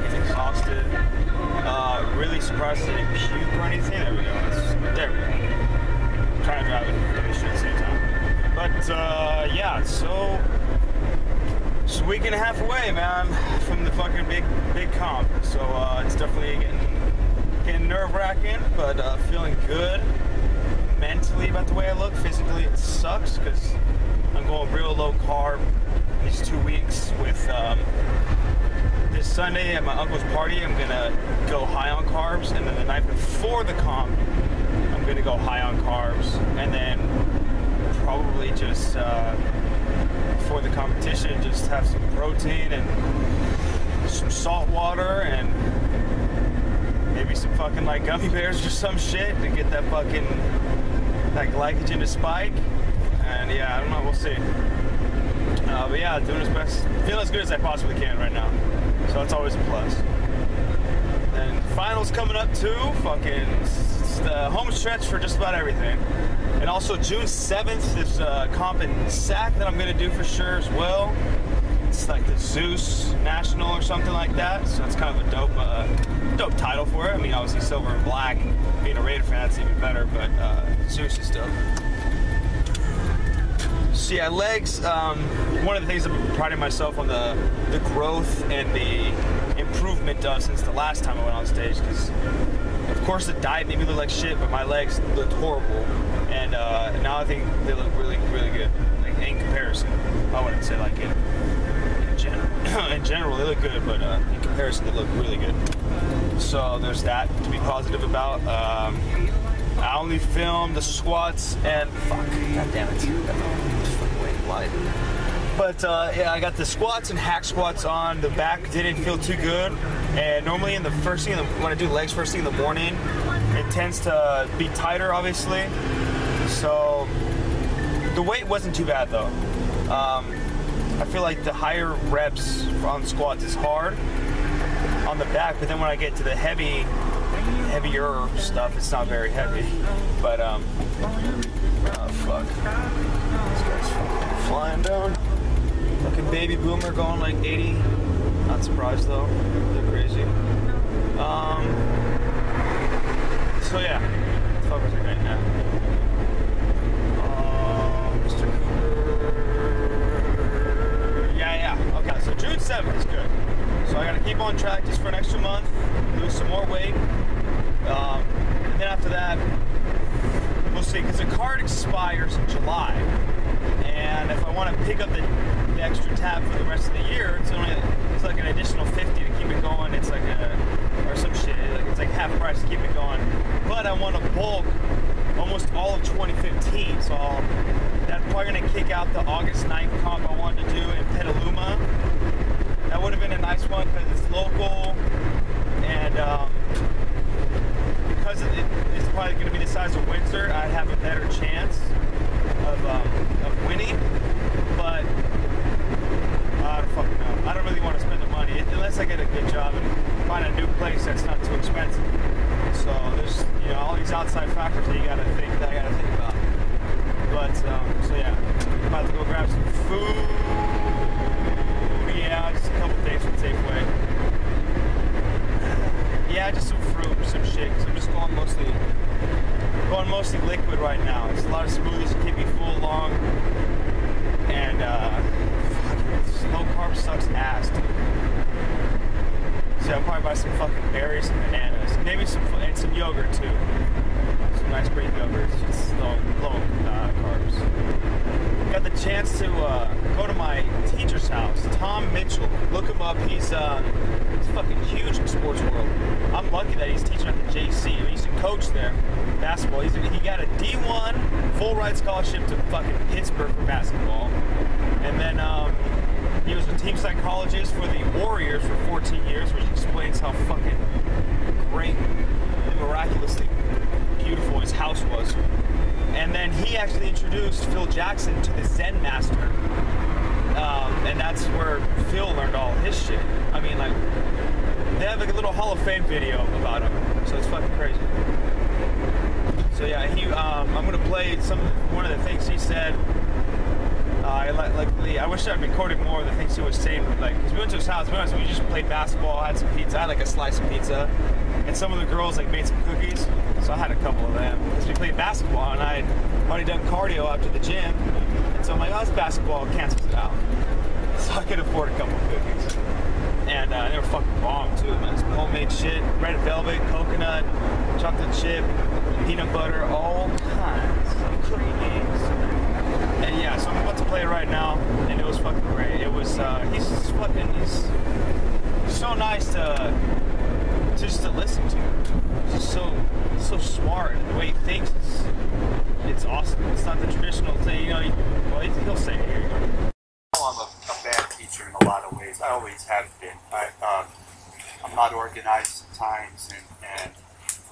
fucking exhausted. Really surprised I didn't puke or anything. There we go. There we go. I'm trying to drive it really straight at the same time. But yeah, so it's a week and a half away, man, from the fucking big comp. So it's definitely getting nerve-wracking, but feeling good mentally about the way I look. Physically, it sucks because I'm going real low carb these 2 weeks. With this Sunday at my uncle's party, I'm gonna go high on carbs, and then the night before the comp, I'm gonna go high on carbs, and then probably just before the competition, just have some protein and some salt water and maybe some fucking like gummy bears or some shit to get that fucking that glycogen to spike. And yeah, I don't know, we'll see. But yeah, doing as best, feeling as good as I possibly can right now. So that's always a plus. And finals coming up too. Fucking it's the home stretch for just about everything. And also June 7th, there's a comp in SAC that I'm gonna do for sure as well. It's like the Zeus National or something like that. So that's kind of a dope title for it. I mean, obviously silver and black. Being a Raider fan, that's even better. But Zeus is dope. So yeah, legs. One of the things I've been priding myself on the growth and the improvement of since the last time I went on stage. Because of course the diet made me look like shit, but my legs looked horrible. And now I think they look really, really good. Like in comparison, I wouldn't say like in general. In general, they look good, but in comparison, they look really good. So there's that to be positive about. I only filmed the squats and fuck, god damn it, but yeah, I got the squats and hack squats on. The back didn't feel too good, and normally in the first thing when I do legs first thing in the morning, it tends to be tighter, obviously. So the weight wasn't too bad though. I feel like the higher reps on squats is hard on the back, but then when I get to the heavier stuff, it's not very heavy. But oh fuck, this guy's fucking flying down. Fucking baby boomer going like 80. Not surprised though. They're crazy. So yeah, what the fuck was I right now? Mr. Cooper. Yeah. Okay, so June 7th is good. So I gotta keep on track just for an extra month, lose some more weight. And then after that, we'll see, because the card expires in July. And if I want to pick up the extra tab for the rest of the year, it's like an additional 50 to keep it going. It's like or some shit. It's like half price to keep it going. But I want to bulk almost all of 2015, so that's probably gonna kick out the August 9th comp I wanted to do in Petaluma. That would have been a nice one because it's local, and because it's probably going to be the size of Windsor, I'd have a better chance of winning. But I don't fucking know. I don't really want to spend the money unless I get a good job and find a new place that's not too expensive. So there's all these outside factors that I gotta think about. But so yeah, I'm about to go grab some food. Yeah, just a couple things from Safeway. Yeah, just some fruit, some shakes. I'm just going mostly liquid right now. It's a lot of smoothies to keep me full long. And low carb sucks ass, dude. So I'll probably buy some fucking berries and bananas. Maybe some yogurt too. Some nice green yogurt. It's low carbs. Got the chance to go to my teacher's house, Tom Mitchell. Look him up. He's fucking huge in sports world. I'm lucky that he's teaching at the JC. He used to coach there, basketball. He got a D1 full ride scholarship to fucking Pittsburgh for basketball, and then he was a team psychologist for the Warriors for 14 years, which explains how fucking great and miraculously beautiful his house was. And then he actually introduced Phil Jackson to the Zen Master. And that's where Phil learned all his shit. I mean, like, they have like a little Hall of Fame video about him. So it's fucking crazy. So yeah, I'm gonna play one of the things he said. I wish I'd recorded more of the things he was saying. Like, because we went to his house, we just played basketball, had some pizza, I had like a slice of pizza, and some of the girls like made some cookies, so I had a couple of them. Because we played basketball, and I had already done cardio after the gym, and so I'm like, oh, this basketball cancels it out. So I could afford a couple of cookies. And they were fucking bomb too, man. It's homemade shit, red velvet, coconut, chocolate chip, peanut butter, all kinds of cookies. And yeah, so I'm about to play it right now, and it was fucking great. It was, he's so nice to just to listen to. He's just so smart, and the way he thinks, it's awesome. It's not the traditional thing, you know. He'll say it here. I'm a bad teacher in a lot of ways. I always have been. I'm not organized at times, and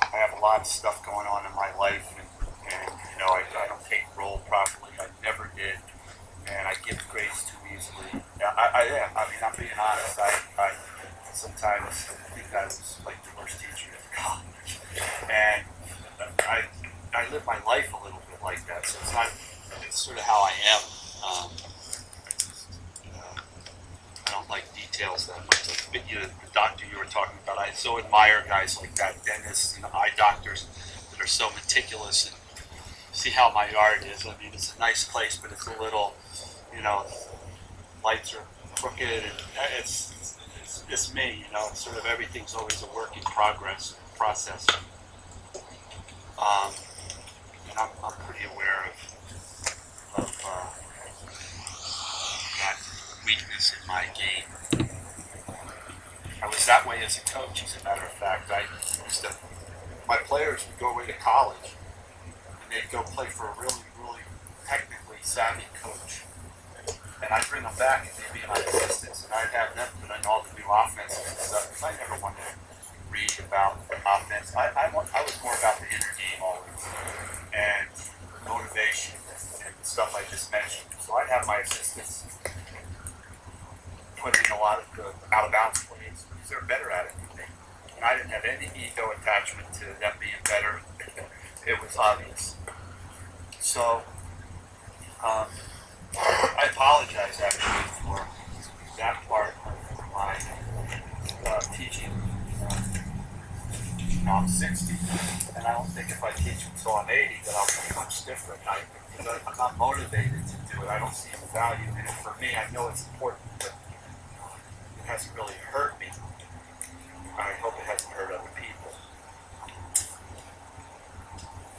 I have a lot of stuff going on in my life, and you know, I don't take roll properly. I never did, and I give grades too easily. I mean, I'm being honest. I sometimes think I was like the worst teacher in college, and I live my life a little bit like that. So it's sort of how I am. I don't like details that much. Like the doctor you were talking about, I so admire guys like that, dentists and eye doctors that are so meticulous. And see how my yard is. I mean, it's a nice place, but it's a little, you know, lights are crooked, and it's me, you know. It's sort of everything's always a work in progress process. And I'm pretty aware of that weakness in my game. I was that way as a coach, as a matter of fact. My players would go away to college, and they'd go play for a really, really technically savvy coach. And I'd bring them back, and they'd be my assistants, and I'd have them put in all the new offenses and stuff, because I never wanted to read about offense. I was more about the inner game always, and motivation, and stuff I just mentioned. So I'd have my assistants put in a lot of the out-of-bounds plays, because they're better at it than me. And I didn't have any ego attachment to them being better. It was obvious. So, I apologize actually for that part of my teaching. Now I'm 60, and I don't think if I teach until I'm 80 that I'll be much different. I'm not motivated to do it. I don't see the value in it. For me, I know it's important, but it hasn't really hurt me. I hope it hasn't hurt other people.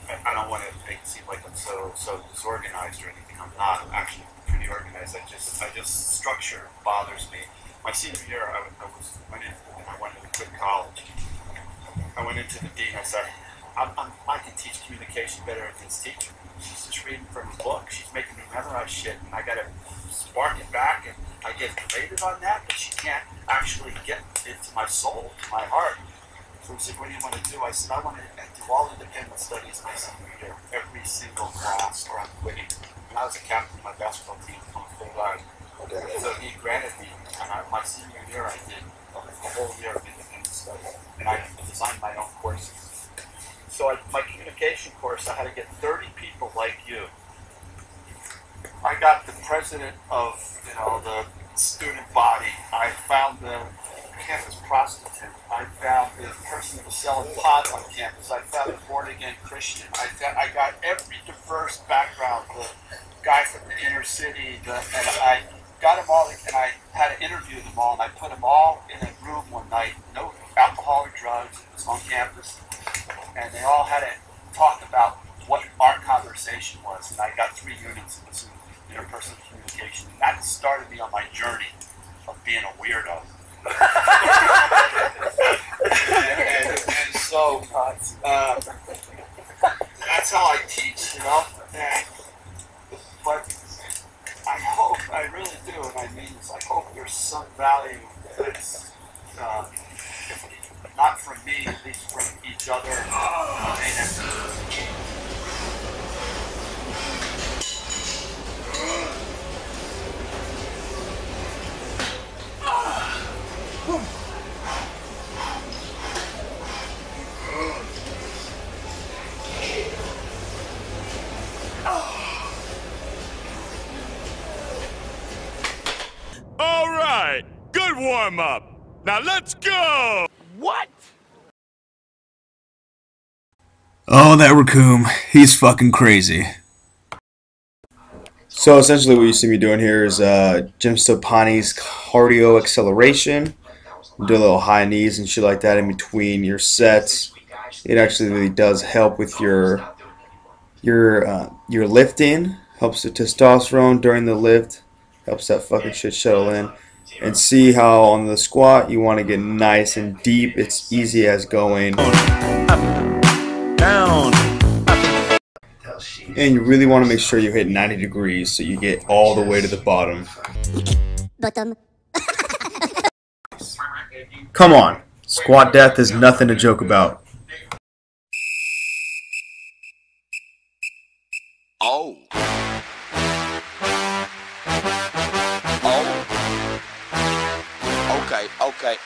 I don't want to make it seem like I'm so disorganized or anything. I'm not. I'm actually pretty organized. I just structure bothers me. My senior year, I went to quit college. I went into the dean. I said, I can teach communication better than this teacher. She's just reading from a book. She's making me memorize shit, and I gotta spark it back, and I get graded on that, but she can't actually get into my soul, to my heart. So he said, what do you want to do? I said, I want to do all independent studies my senior year, every single class, or I'm quitting. And I was a captain of my basketball team on full ride. So he granted me, and my senior year I did a whole year of independent studies, and I designed my own courses. So my communication course, I had to get 30 people like you. I got the president of, the student body. I found the campus prostitute. I found the person that was selling pot on campus. I found a born-again Christian. I got every diverse background. The guy from the inner city, and I got them all, and I had to interview them all, and I put them all in a room one night. No alcohol or drugs. It was on campus. And they all had to talk about what our conversation was. And I got 3 units of this interpersonal communication. And that started me on my journey of being a weirdo. and so that's how I teach, but I hope, I really do, and I mean this, I hope there's some value that's not from me, at least from each other. warm-up. Now let's go! What? Oh, that raccoon. He's fucking crazy. So essentially what you see me doing here is Jim Stoppani's cardio acceleration. Do a little high knees and shit like that in between your sets. It actually really does help with your lifting. Helps the testosterone during the lift. Helps that fucking shit settle in. And see how on the squat you want to get nice and deep. It's easy as going up, down, up. And you really want to make sure you hit 90 degrees so you get all the way to the bottom. Bottom. Come on, squat death is nothing to joke about. Oh.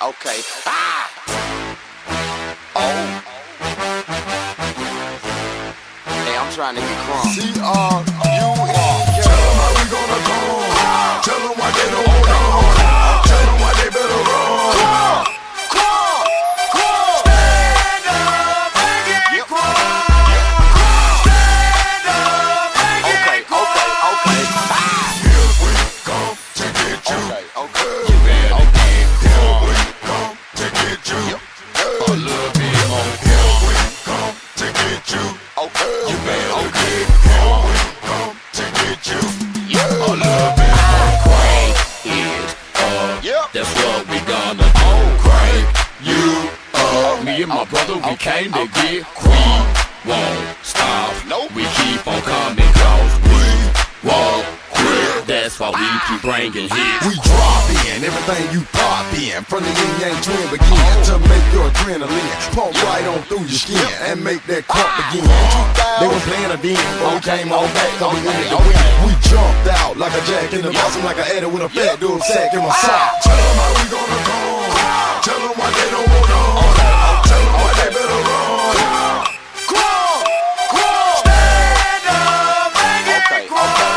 Okay. Ah! Oh. Hey, I'm trying to get crunk. C-R-U-E. Tell them how we gonna go. Tell them why they don't want to. Tell them why they better run. Stand up and get crunk. Stand up and get crunk. Ah! Here we come to get you. Okay. A little bit on here we come to get you. Okay, you better get here we come to get you. A little bit on crank is up. That's what we gonna do. Crank you up. Me and my brother, we came to get crunk. Won't stop. We keep on coming cause we won't quit. That's why we keep bringing hits. We drop in everything you pop in. From the yin yang twin begin to make your adrenaline pump right on through your skin and make that crump begin. They were playing a den, but we came on back cause we wanted to win. We jumped out like a jack in the box. I'm like an Eddie with a fat dude sack in my sock. Tell them how we gonna go. Tell them why they don't want to. Tell them why they better run. Stand up and get crunk.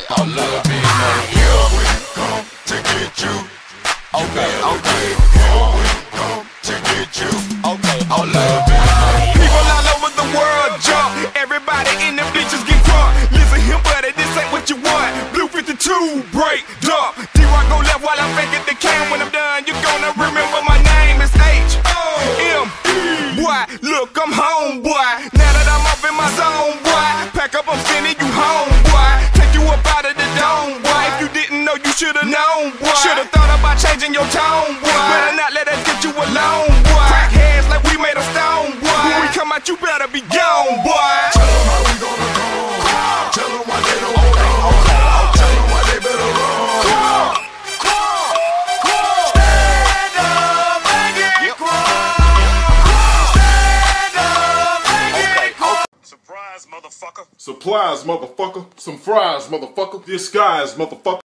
A little bit more. Here we come to get you. Okay. Here we come to get you. Okay. A little bit more. People all over the world jump. Everybody in the bleachers get drunk. Listen here, buddy, this ain't what you want. Blue 52, break, dump. D-Rock go left while I'm back at the can. When I'm done, you're gonna remember my name is H-O-M-E. Boy, look, I'm home, boy. Now that I'm up in my zone, boy. Pack up, I'm sending you home, boy. Take you up out of the dome, boy. If you didn't know, you should've known, boy. Should've thought about changing your tone, boy. Better not let us get you alone, boy. Crack heads like we made a stone, boy. When we come out, you better be gone, boy. Tell them how we gonna go. Tell them why they don't want to. Tell them why they better run. Stand up and get crunk. Stand up and get crunk. Surprise, motherfucker. Supplies, motherfucker. Some fries, motherfucker. Disguise, motherfucker.